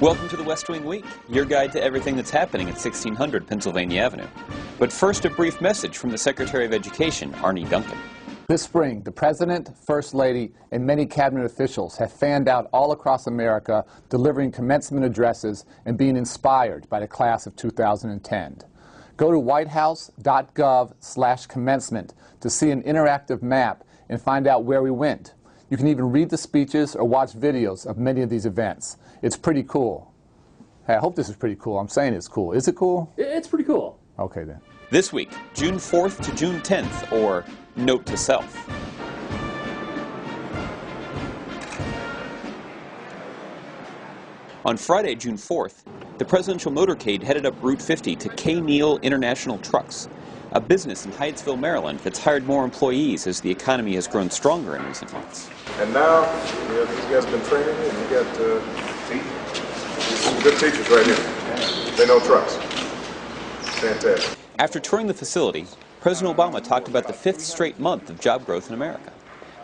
Welcome to the West Wing Week, your guide to everything that's happening at 1600 Pennsylvania Avenue. But first, a brief message from the Secretary of Education, Arne Duncan. This spring, the President, First Lady, and many cabinet officials have fanned out all across America, delivering commencement addresses and being inspired by the class of 2010. Go to whitehouse.gov/commencement to see an interactive map and find out where we went. You can even read the speeches or watch videos of many of these events. It's pretty cool. Hey, I hope this is pretty cool. I'm saying it's cool. Is it cool? It's pretty cool. Okay, then. This week, June 4th to June 10th, or Note to Self. On Friday, June 4th, the presidential motorcade headed up Route 50 to K. Neal International Trucks, a business in Hyattsville, Maryland that's hired more employees as the economy has grown stronger in recent months. And now, these guys have been training, and you got some good teachers right here. They know trucks. Fantastic. After touring the facility, President Obama talked about the 5th straight month of job growth in America.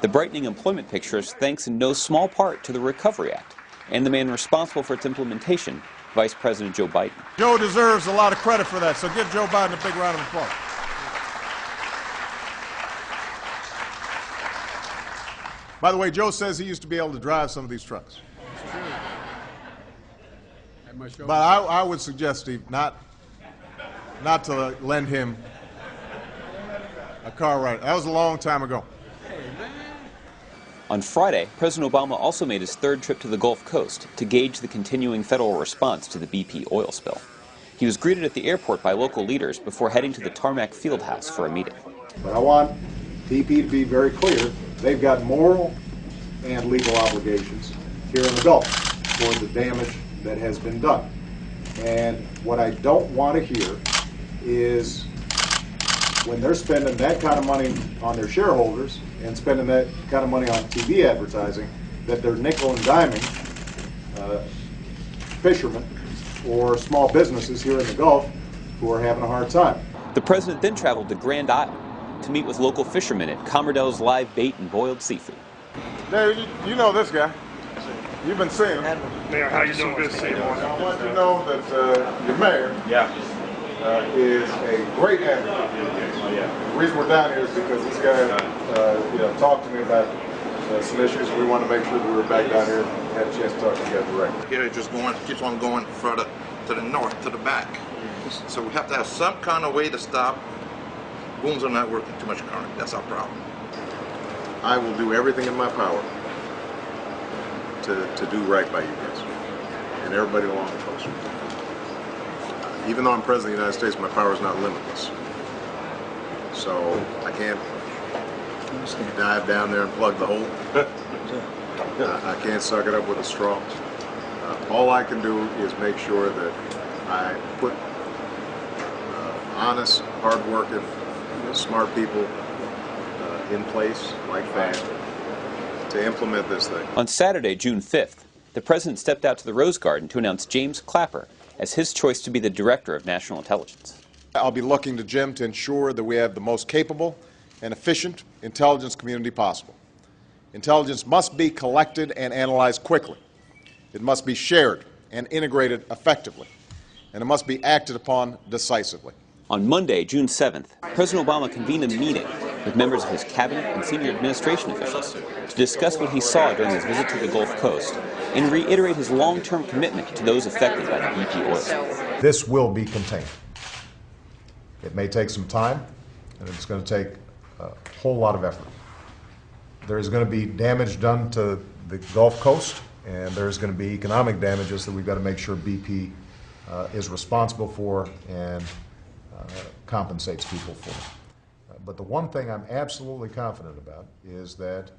The brightening employment picture is thanks in no small part to the Recovery Act, and the man responsible for its implementation, Vice President Joe Biden. Joe deserves a lot of credit for that, so give Joe Biden a big round of applause. By the way, Joe says he used to be able to drive some of these trucks. But I would suggest, Steve, not to lend him a car ride. That was a long time ago. On Friday, President Obama also made his 3rd trip to the Gulf Coast to gauge the continuing federal response to the BP oil spill. He was greeted at the airport by local leaders before heading to the Tarmac Fieldhouse for a meeting. But I want BP to be very clear. They've got moral and legal obligations here in the Gulf for the damage that has been done. And what I don't want to hear is when they're spending that kind of money on their shareholders and spending that kind of money on TV advertising, that they're nickel and diming fishermen or small businesses here in the Gulf who are having a hard time. The president then traveled to Grand Isle to meet with local fishermen at Commerdale's Live Bait and Boiled Seafood. There, you know this guy. You've been seeing him. Mayor, how you doing? Good to see you. I want you to know that your mayor is a great advocate. The reason we're down here is because this guy talked to me about some issues. We wanted to make sure that we were back down here and had a chance to talk to you guys directly. Here it just keeps on going further to the north, to the back. So we have to have some kind of way to stop. Booms are not working too much current. That's our problem. I will do everything in my power to do right by you guys and everybody along the coast. Even though I'm President of the United States, my power is not limitless. So I can't dive down there and plug the hole. I can't suck it up with a straw. All I can do is make sure that I put honest, hard-working, smart people in place like that to implement this thing. On Saturday, June 5th, the president stepped out to the Rose Garden to announce James Clapper as his choice to be the Director of National Intelligence. I'll be looking to Jim to ensure that we have the most capable and efficient intelligence community possible. Intelligence must be collected and analyzed quickly. It must be shared and integrated effectively. And it must be acted upon decisively. On Monday, June 7th, President Obama convened a meeting with members of his cabinet and senior administration officials to discuss what he saw during his visit to the Gulf Coast and reiterate his long-term commitment to those affected by the BP oil spill. This will be contained. It may take some time, and it's going to take a whole lot of effort. There's going to be damage done to the Gulf Coast, and there's going to be economic damages that we've got to make sure BP is responsible for and compensates people for. But the one thing I'm absolutely confident about is that,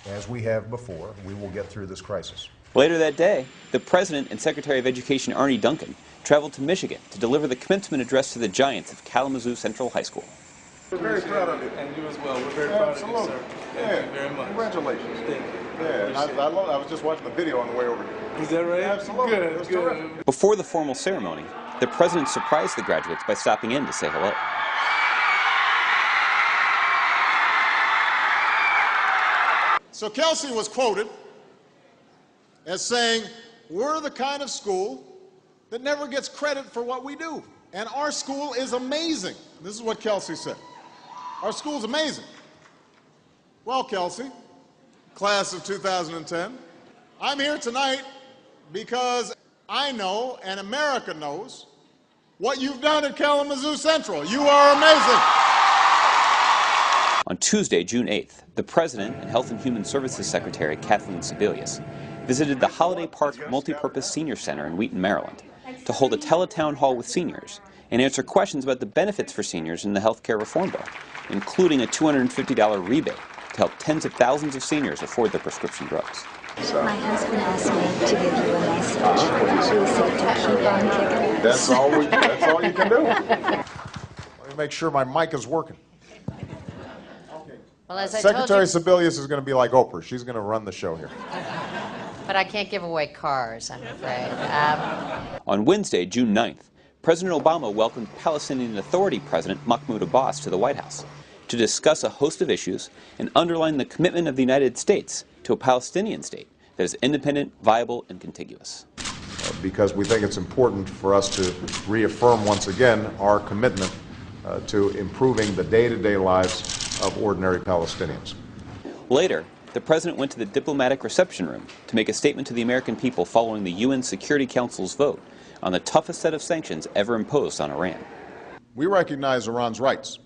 as we have before, we will get through this crisis. Later that day, the President and Secretary of Education Arne Duncan traveled to Michigan to deliver the commencement address to the Giants of Kalamazoo Central High School. We're very proud of you. And you as well. We're very proud of you, sir. Thank you very much. Congratulations. Thank you. Yeah, I was just watching the video on the way over here. Is that right? Absolutely. Good, good. Before the formal ceremony, the President surprised the graduates by stopping in to say hello. So Kelsey was quoted as saying, we're the kind of school that never gets credit for what we do. And our school is amazing. This is what Kelsey said. Our school's amazing. Well, Kelsey, class of 2010, I'm here tonight because I know and America knows what you've done at Kalamazoo Central. You are amazing. On Tuesday, June 8th, the President and Health and Human Services Secretary Kathleen Sebelius visited the Holiday Park Multipurpose Senior Center in Wheaton, Maryland, to hold a teletown hall with seniors and answer questions about the benefits for seniors in the health care reform bill, including a $250 rebate to help tens of thousands of seniors afford their prescription drugs. My husband asked me to give you a message. He said to keep on kicking ass. That's all you can do. Let me make sure my mic is working. Well, as I Secretary told you, Sebelius is going to be like Oprah. She's going to run the show here. but I can't give away cars, I'm afraid. On Wednesday, June 9th, President Obama welcomed Palestinian Authority President Mahmoud Abbas to the White House to discuss a host of issues and underline the commitment of the United States to a Palestinian state that is independent, viable, and contiguous. Because we think it's important for us to reaffirm once again our commitment to improving the day-to-day lives of ordinary Palestinians. Later, the President went to the diplomatic reception room to make a statement to the American people following the UN Security Council's vote on the toughest set of sanctions ever imposed on Iran. We recognize Iran's rights,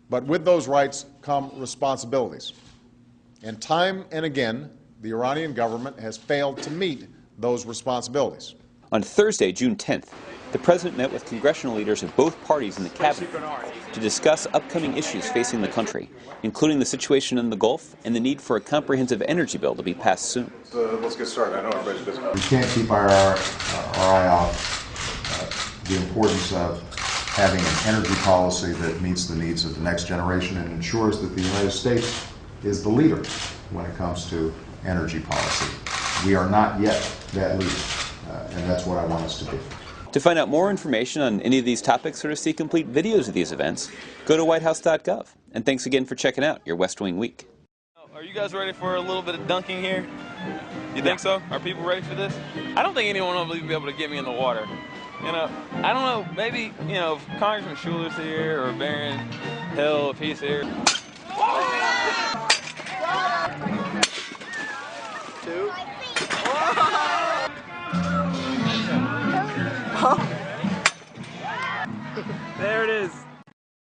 but with those rights come responsibilities. And time and again, the Iranian government has failed to meet those responsibilities. On Thursday, June 10th, the President met with congressional leaders of both parties in the cabinet to discuss upcoming issues facing the country, including the situation in the Gulf and the need for a comprehensive energy bill to be passed soon. Let's get started. I know everybody's busy. We can't keep our eye off the importance of having an energy policy that meets the needs of the next generation and ensures that the United States is the leader when it comes to energy policy. We are not yet that leader, and that's what I want us to be. To find out more information on any of these topics or to see complete videos of these events, go to whitehouse.gov. And thanks again for checking out your West Wing Week. Are you guys ready for a little bit of dunking here? You think so? Are people ready for this? I don't think anyone will be able to get me in the water. You know, I don't know, maybe, you know, if Congressman Schuler's here or Barron Hill, if he's here. Two. There it is.